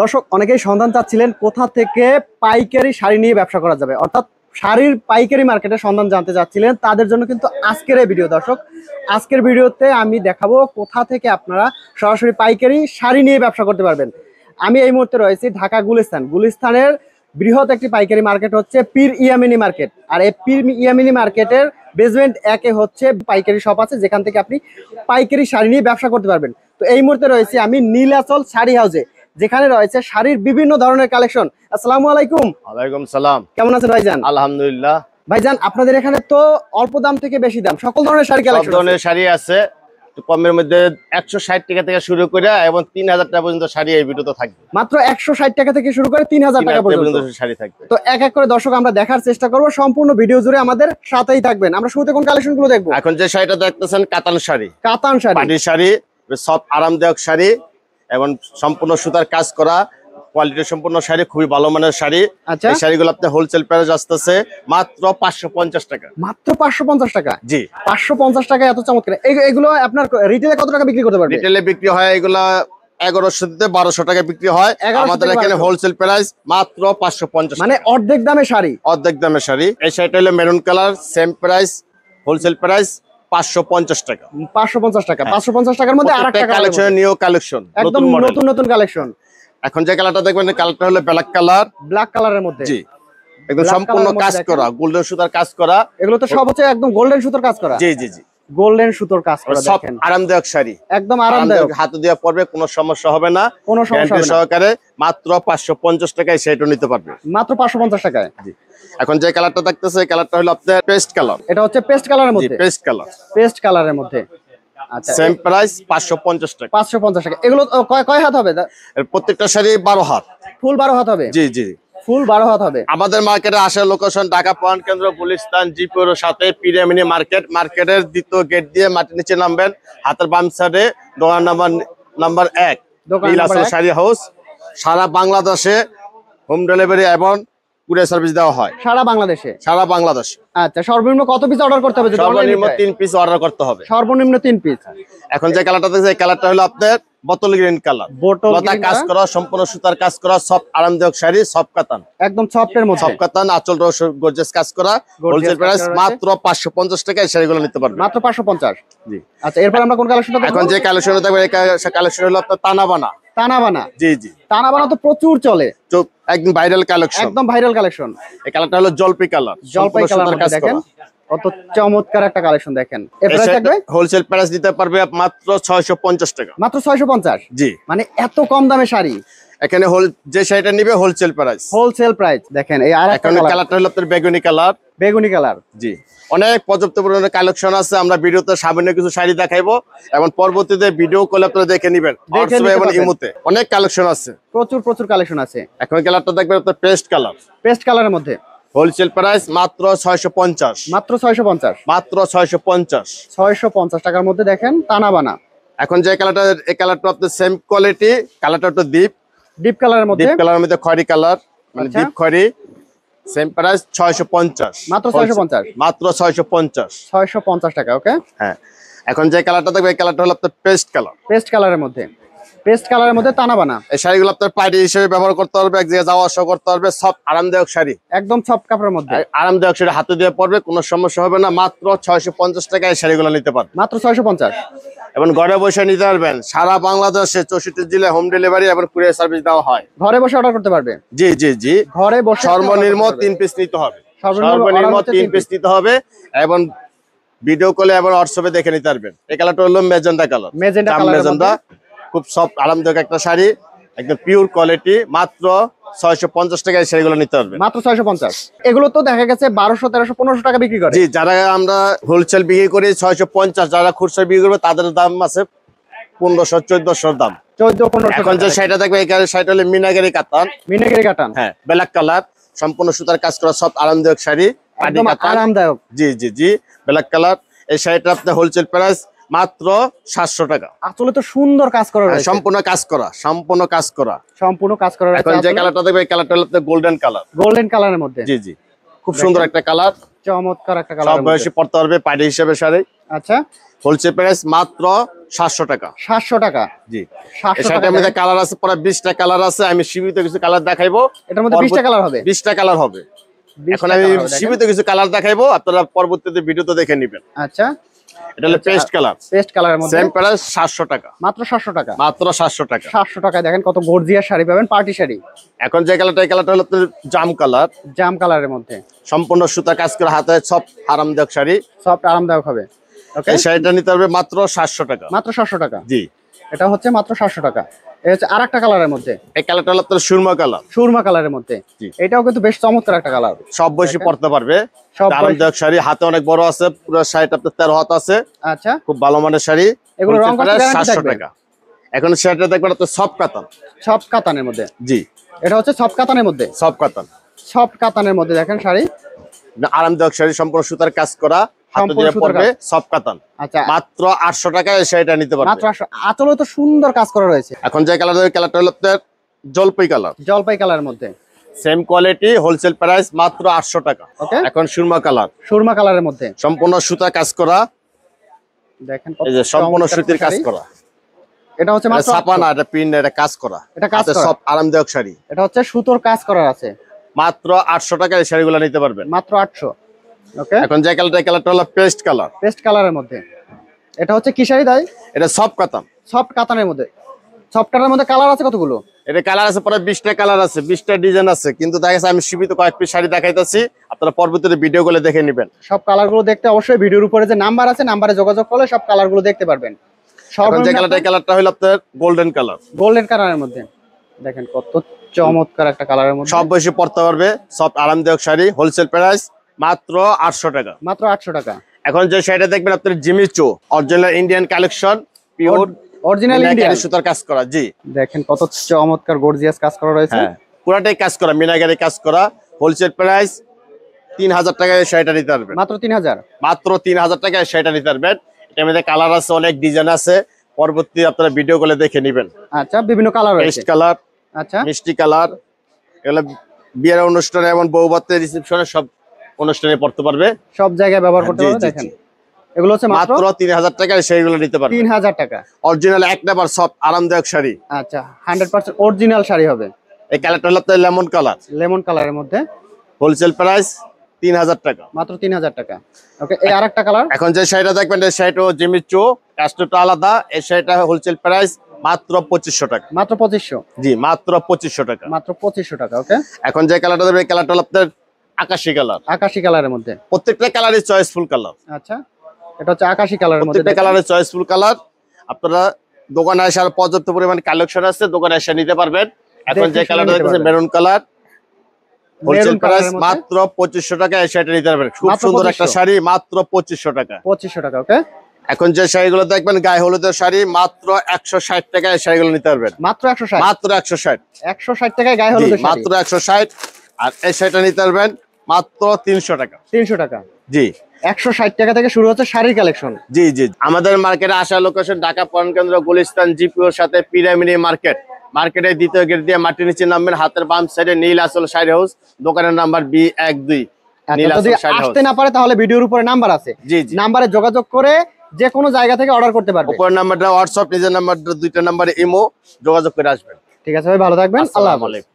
দর্শক অনেকেই সন্ধান চাচ্ছিলেন কোথা থেকে পাইকারি শাড়ি নিয়ে ব্যবসা করা যাবে, অর্থাৎ শাড়ির পাইকারি মার্কেটের সন্ধান জানতে চাচ্ছিলেন। তাদের জন্য কিন্তু আজকের এই ভিডিও। দর্শক আজকের ভিডিওতে আমি দেখাবো কোথা থেকে আপনারা সরাসরি পাইকারি শাড়ি নিয়ে ব্যবসা করতে পারবেন। আমি এই মুহূর্তে রয়েছি ঢাকা গুলিস্তানের বৃহৎ একটি পাইকারি মার্কেট হচ্ছে পীর ইয়ামিনী মার্কেট। আর এই পীর ইয়ামিনী মার্কেটের বেসমেন্ট 1-এ হচ্ছে পাইকারি শপ আছে, যেখান থেকে আপনি পাইকারি শাড়ি নিয়ে ব্যবসা করতে পারবেন। তো এই মুহূর্তে রয়েছি আমি নীলাচল শাড়ি হাউসে, যেখানে রয়েছে শাড়ির বিভিন্ন ধরনের কালেকশন। আসসালামু আলাইকুম। ওয়ালাইকুম সালাম। কেমন আছেন ভাইজান? আলহামদুলিল্লাহ। ভাইজান আপনাদের এখানে তো অল্প দাম থেকে বেশি দাম সকল ধরনের শাড়ি কালেকশন, সব ধরনের শাড়ি আছে। কমের মধ্যে 160 টাকা থেকে শুরু করে এবং 3000 টাকা পর্যন্ত শাড়ি এই ভিডিওতে থাকবে। মাত্র 160 টাকা থেকে শুরু করে 3000 টাকা পর্যন্ত শাড়ি থাকবে। তো এক এক করে দর্শক আমরা দেখার চেষ্টা করব, সম্পূর্ণ ভিডিও জুড়ে আমাদের সাথেই থাকবেন। আমরা শুরুতে কোন কালেকশনগুলো দেখবো? এখন যে শাড়িটা দেখতেছেন কাতান শাড়ি, কাতান শাড়ি, পাটি শাড়ি, সব আরামদায়ক শাড়ি এবং সম্পূর্ণ সুতার কাজ করা কোয়ালিটির সম্পূর্ণ শাড়ি, খুবই ভালো মানের শাড়ি। আচ্ছা, এই শাড়িগুলো আপনি হোলসেল প্রাইস আসতেছে মাত্র 550 টাকা। মাত্র 550 টাকা? জি, 550 টাকা। এত চমৎকার। এগুলো আপনার রিটেলে কত টাকা বিক্রি করতে পারবেন? রিটেলে বিক্রি হয় এগুলা 1100 থেকে 1200 টাকা বিক্রি হয়। আমাদের এখানে হোলসেল প্রাইস মাত্র 550, মানে অর্ধেক দামে শাড়ি। অর্ধেক দামের শাড়ি। এই শাড়িটা হলো maroon colour, same price, wholesale price 550 টাকা। 550 টাকা। 550 টাকার মধ্যে আরেকটা কালেকশন, নিউ কালেকশন, একদম নতুন নতুন কালেকশন। এখন যে কালারটা দেখবেন কালারটা হলো ব্ল্যাক কালার, ব্ল্যাক কালারের মধ্যে। জি, একদম সম্পূর্ণ কাজ করা, গোল্ডেন সুতার কাজ করা। এগুলো তো সব হচ্ছে একদম গোল্ডেন সুতার কাজ করা। জি জি জি, গোল্ডেন সুতার কাজ করা। দেখেন আরামদায়ক শাড়ি, একদম আরামদায়ক, হাতে দিয়ে পরবে কোনো সমস্যা হবে না, কোনো সমস্যা হবে না। সহকারে মাত্র 550 টাকায় সেটা নিতে পারবে, মাত্র 550 টাকায়। জি। এখন যে কালারটা দেখতেছে এই কালারটা হলো আপনার পেস্ট কালার। এটা হচ্ছে পেস্ট কালারের মধ্যে। পেস্ট কালার, পেস্ট কালারের মধ্যে। আচ্ছা, সেম প্রাইস 550 টাকা। 550 টাকা। এগুলো কয় হাত হবে? এর প্রত্যেকটা শাড়ি 12 হাত। ফুল 12 হাত হবে? জি জি, ফুল 12 হাত হবে। আমাদের মার্কেটে আসার লোকেশন ঢাকা পয়েন্ট কেন্দ্র, গুলিস্তান, জিপুর সাথে পীর ইয়ামিনী মার্কেট। মার্কেটের দ্বিতীয় গেট দিয়ে মাটির নিচে নামবেন, হাতের বাম সাইডে দোকান নাম্বার 1 নীলাচল শাড়ি হাউস। সারা বাংলাদেশে হোম ডেলিভারি এবং কুরিয়ার সার্ভিস দেওয়া হয়। সারা বাংলাদেশে? সারা বাংলাদেশে। আচ্ছা, সর্বনিম্ন কত পিস অর্ডার করতে হবে? সর্বনিম্ন 3 পিস অর্ডার করতে হবে। সর্বনিম্ন 3 পিস। এখন যে কালারটা দেখছেন এই কালারটা হলো আপনার বোতল গ্রিন কালার, লতা কাজ করা, সম্পূর্ণ সুতার কাজ করা, সব আরামদায়ক শাড়ি, সব কাতান, একদম সফটের মধ্যে। সব কাতান, আঁচল গর্জিয়াস কাজ করা। হোলসেল প্রাইস মাত্র 550 টাকায় শাড়িগুলো নিতে পারবেন। মাত্র 550। জি। আচ্ছা, এরপর আমরা কোন কালেকশনটা দেখব? এখন যে কালেকশনটা দেখবেন এই কালেকশন হলো আপনার তানাবানা। তানাবানা? জি জি, তানাবানা তো প্রচুর চলে, একদম ভাইরাল কালেকশন, একদম ভাইরাল কালেকশন। এই কালারটা হলো জলপাই কালার, জলপাই কালার। দেখেন কত চমৎকার একটা কালেকশন। দেখেন এর প্রাইস থাকবে হোলসেল প্রাইস দিতে পারবে মাত্র 650 টাকা। মাত্র 650? জি, মানে এত কম দামে শাড়ি এখানে যে শাড়িটা নিবে হোলসেল প্রাইস। Wholesale price. দেখেন এই আরেকটা কালারটা হলো আপনার বেগুনি কালার। বেগুনি কালার? জি, অনেক পর্যাপ্ত পরিমাণে কালেকশন আছে। আমরা ভিডিওতে সামনে কিছু শাড়ি দেখাইবো এবং পরবর্তীতে ভিডিও কলে আপনারা দেখে নেবেন। এবং ইমোতে অনেক কালেকশন আছে, প্রচুর কালেকশন আছে। এখন কালারটা দেখবেন আপনার পেস্ট কালার। পেস্ট কালারের মধ্যে হোলসেল প্রাইস মাত্র 650। মাত্র 650? মাত্র 650। 650 টাকার মধ্যে দেখেন তানাবানা। এখন যে কালারটা, এই কালারটা আপনার সেম কোয়ালিটি, কালারটা একটু ডিপ কালারের মধ্যে। ডিপ কালারের মধ্যে খয়েরি কালার, মানে ডিপ খয়েরি, সেম প্রাইস 650। মাত্র 650? মাত্র 650। 650 টাকা। ওকে, হ্যাঁ। এখন যে কালারটা দেখবে এই কালারটা হলো আপনার পেস্ট কালার। পেস্ট কালারের মধ্যে। পেস্ট কালারের মধ্যে তানাবানা। এই শাড়িগুলো আপনার পার্টি হিসেবে ব্যবহার করতে পারবে, এক জায়গায় যাওয়া আসা করতে পারবে, সব আরামদায়ক শাড়ি, একদম সফট কাপড়ের মধ্যে, আরামদায়ক শাড়ি, হাতে দিয়ে পরবে, কোনো সমস্যা হবে না। মাত্র 650 টাকায় এই শাড়িগুলো নিতে পারবে। মাত্র 650? এবং ঘরে বসে নিতে পারবেন। সারা বাংলাদেশে 64 জেলায় হোম ডেলিভারি এবং কুরিয়ার সার্ভিস দেওয়া হয়। ঘরে বসে অর্ডার করতে পারবে? জি জি জি, ঘরে বসে। সর্বনিম্ন 3 পিস নিতে হবে। সর্বনিম্ন 3 পিস নিতে হবে এবং ভিডিও কলে এবং হোয়াটসঅ্যাপে দেখে নিতে পারবেন। এই কালারটা হলো মেজেন্টা কালার। মেজেন্টা খুব সফট আরামদায়ক একটা শাড়ি, একদম পিওর কোয়ালিটি। মাত্র 650 টাকায় শাড়িগুলো নিতে পারবেন। মাত্র 650? এগুলো তো দেখা গেছে 1200, 1300, 1500 টাকা বিক্রি করে। জি, যারা আমরা হোলসেল বিক্রি করি 650, যারা খুচরা বিক্রি করবে তাদের দাম আছে 1500, 1400 দাম। 1400-1500। এখন যে শাড়িটা দেখবে এই শাড়িটা হলো মিনাগেরি কাতান। মিনাগেরি কাতান? হ্যাঁ, ব্ল্যাক কালার, সম্পূর্ণ সুতার কাজ করা, সব আরামদায়ক শাড়ি, একদম আরামদায়ক। জি জি জি, ব্ল্যাক কালার। এই শাড়িটা আপনার হোলসেল প্রাইস মাত্র 700 টাকা। আসলে তো সুন্দর কাজ করা রয়েছে, সম্পূর্ণ কাজ করা, সম্পূর্ণ কাজ করা, সম্পূর্ণ কাজ করা রয়েছে। এখন যে কালারটা দেখবে এই কালারটা হলো গোল্ডেন কালার। গোল্ডেন কালারের মধ্যে? জি জি, খুব সুন্দর একটা কালার, চমৎকার একটা কালার। সব বয়সী পড়তে পারবে, পার্টি হিসেবে শাড়ি। আচ্ছা, হোলসেল প্রাইস মাত্র 700 টাকা। 700 টাকা। জি, 700 এই শাড়িটার মধ্যে কালার আছে, প্রায় 20টা কালার আছে। আমি সীমিত কিছু কালার দেখাইবো। এটার মধ্যে 20টা কালার হবে? 20টা কালার হবে। এখন আমি সীমিত কিছু কালার দেখাইবো, আপনারা পরবর্তীতে ভিডিওতে দেখে নেবেন। আচ্ছা, এটা হলো পেস্ট কালার। পেস্ট কালারের মধ্যে সেম প্রাইস 700 টাকা। মাত্র 700 টাকা। মাত্র 700 টাকা। 700 টাকায় দেখেন কত গর্জিয়াস শাড়ি পাবেন, পার্টি শাড়ি। এখন যে কালারটা, এই কালারটা হলো জাম কালার। জাম কালারের মধ্যে সম্পূর্ণ সুতা কাজ করে, হাতে সব আরামদায়ক শাড়ি, সফট আরামদায়ক হবে। ওকে, এই শাড়িটা নিতে হবে মাত্র 700 টাকা। মাত্র 700 টাকা। জি, এটা হচ্ছে মাত্র 700 টাকা। এই হচ্ছে আরেকটা কালারের মধ্যে, এই কালারটা হলো সুরমা কালার। সুরমা কালারের মধ্যে। জি, এটাও কিন্তু বেশ চমৎকার একটা কালার। সব বয়সী পড়তে পারবে। সব বয়সী। আরামদায়ক শাড়ি, হাতে অনেক বড় আছে, পুরো শাড়িটা আপনার 13 হাত আছে। আচ্ছা, খুব ভালো মানের শাড়ি। এগুলো রং কত গ্যারান্টি 700 থাকবে? টাকা। এখন শাড়িটা দেখবেন আপনার সফট কাতান। সফট কাতানের মধ্যে। জি, এটা হচ্ছে সফট কাতানের মধ্যে। সফট কাতান। সফট কাতানের মধ্যে দেখেন শাড়ি, আরামদায়ক শাড়ি, সম্পূর্ণ সুতার কাজ করা, হাতে সম্পূর্ণ দিয়ে সুতার পড়বে, কাজ। সফট কাতান। আচ্ছা, মাত্র 800 টাকায় এই শাড়িটা নিতে পারবে। মাত্র 800। আঁচলে তো সুন্দর কাজ করা রয়েছে। এখন যে কালার, ওই কালারটা হলো আপনার জলপাই কালার। জলপাই কালারের মধ্যে সেম কোয়ালিটি, হোলসেল প্রাইস মাত্র 800 টাকা। ওকে, এখন সুরমা কালার, সুরমা কালারের মধ্যে সম্পূর্ণ সুতা কাজ করা, দেখেন এই যে সম্পূর্ণ চমৎকার সুতির কাজ শাড়ি। করা। এটা হচ্ছে এটা মাত্র ছাপা 800। না, এটা পিন, এটা কাজ করা। এটা কাজ হাতে করা। সব আরামদায়ক শাড়ি। এটা হচ্ছে সুতোর কাজ করার আছে। মাত্র 800 টাকায় এই শাড়িগুলো নিতে পারবেন। মাত্র 800। ওকে, এখন যে কালারটা, এই কালারটা হলো পেস্ট কালার। পেস্ট কালারের মধ্যে। এটা হচ্ছে কি শাড়ি তাই? এটা সফট কাতান। সফট কাতানের মধ্যে। সফট কাতানের মধ্যে কালার আছে কতগুলো? এটা কালার আছে প্রায় 20টা কালার আছে, 20টা ডিজাইন আছে। কিন্তু দেখা যাচ্ছে আমি সীমিত কয়েক পিস শাড়ি দেখাইতেছি, আপনারা পরবর্তীতে ভিডিও গুলো দেখে নেবেন। সব কালারগুলো দেখতে অবশ্যই ভিডিওর উপরে যে নাম্বার আছে, নাম্বারে যোগাযোগ করলে সব কালারগুলো দেখতে পারবেন। এখন যে কালারটা, এই কালারটা হলো আপনার গোল্ডেন কালার। গোল্ডেন কালারের মধ্যে দেখেন কত চমৎকার একটা কালারের মধ্যে। সব বয়সী পড়তে পারবে, সব আরামদায়ক শাড়ি, হোলসেল প্রাইস মাত্র 800 টাকা। মাত্র 800 টাকা। এখন যে শাড়িটা দেখবেন আপনার Jimmy Choo, original Indian collection, pure original Indian সুতার কাজ করা। জি, দেখেন কত চমৎকার গর্জিয়াস কাজ করা রয়েছে। হ্যাঁ, পুরাটাই কাজ করা, মিনাগারি কাজ করা। হোলসেল প্রাইস 3000 টাকায় এই শাড়িটা নিতে পারবেন। মাত্র 3000। মাত্র 3000 টাকায় এই শাড়িটা নিতে পারবেন। এটার মধ্যে কালার আছে, অনেক ডিজাইন আছে, পরবর্তী আপনারা ভিডিও গুলো দেখে নেবেন। আচ্ছা, বিভিন্ন কালার রয়েছে। পেস্ট কালার, আচ্ছা, মিষ্টি কালার, এগুলো বিয়ের অনুষ্ঠানে, এমন বউ ভাতের রিসেপশনে, সব অনুষ্ঠানে পড়তে পারবে, সব জায়গায় ব্যবহার করতে জি, পারবেন। জি, দেখেন জি। এগুলো হচ্ছে মাত্র মাত্র 3000 টাকায় সেইগুলো নিতে পারবে। 3000 টাকা। অরিজিনাল এক নাম্বার সব আরামদায়ক শাড়ি। আচ্ছা, 100% অরিজিনাল শাড়ি হবে। এই কালারটা হলো আপনার লেমন কালার। লেমন কালারের মধ্যে হোলসেল প্রাইস 3000 টাকা। মাত্র 3000 টাকা। ওকে, এই আরেকটা কালার। এখন যে শাড়িটা দেখবেন, এই শাড়িটাও জিমিচু, কাস্টটা আলাদা। এই শাড়িটা হোলসেল প্রাইস মাত্র 2500 টাকা। মাত্র 2500। জি, মাত্র 2500 টাকা। মাত্র 2500 টাকা। ওকে, এখন যে কালারটা দেখবেন, এই কালারটা হলো আপনার আকাশি কালার। আকাশি কালারের মধ্যে। প্রত্যেকটা কালারই চয়েসফুল কালার। আচ্ছা, এটা হচ্ছে আকাশি কালারের মধ্যে। প্রত্যেকটা কালারের চয়েসফুল কালার। আপনারা দোকানে এসে আর পর্যাপ্ত পরিমাণ কালেকশন আছে, দোকানে এসে নিতে পারবেন। এখন যে কালারটা দেখতেছেন মেরুন কালার, হোলসেল প্রাইস মাত্র 2500 টাকা। এই শাড়িটা নিতে পারবেন। খুব সুন্দর একটা শাড়ি, মাত্র 2500 টাকা। 2500 টাকা। ওকে, এখন যে শাড়িগুলো দেখবেন, গায়ে হলুদের শাড়ি, মাত্র 160 টাকা। এই শাড়িগুলো নিতে পারবেন। মাত্র 160। মাত্র 160। 160 টাকায় গায়ে হলুদের শাড়ি। মাত্র 160। আর এই শাড়িটা নিতে পারবেন মাত্র 300 টাকা। 300 টাকা। জি, 160 টাকা থেকে শুরু হচ্ছে শাড়ির কালেকশন। জি, জি। আমাদের মার্কেটে আসার লোকেশন ঢাকা পণ্য কেন্দ্র, গুলিস্তান জিপিওর সাথে পিরামিডি মার্কেট। মার্কেটের দ্বিতীয় গেট দিয়ে মাটির নিচে নামবেন, হাতের বাম সাইডে নীল আসল শাড়ি হাউস, দোকানের নাম্বার B12। নীল যদি আসল শাড়ি হাউস। আসতে না পারে তাহলে ভিডিওর উপরে নাম্বার আছে, জি, জি। নাম্বারে যোগাযোগ করে যে কোনো জায়গা থেকে অর্ডার করতে পারবে। উপরের নাম্বারটা হোয়াটসঅ্যাপ, নিজের নাম্বারটা, দুইটা নাম্বারে ইমো, যোগাযোগ করে আসবেন। ঠিক আছে ভাই, ভালো থাকবেন। আল্লাহ আসসালামু হাফেজ। আলাইকুম।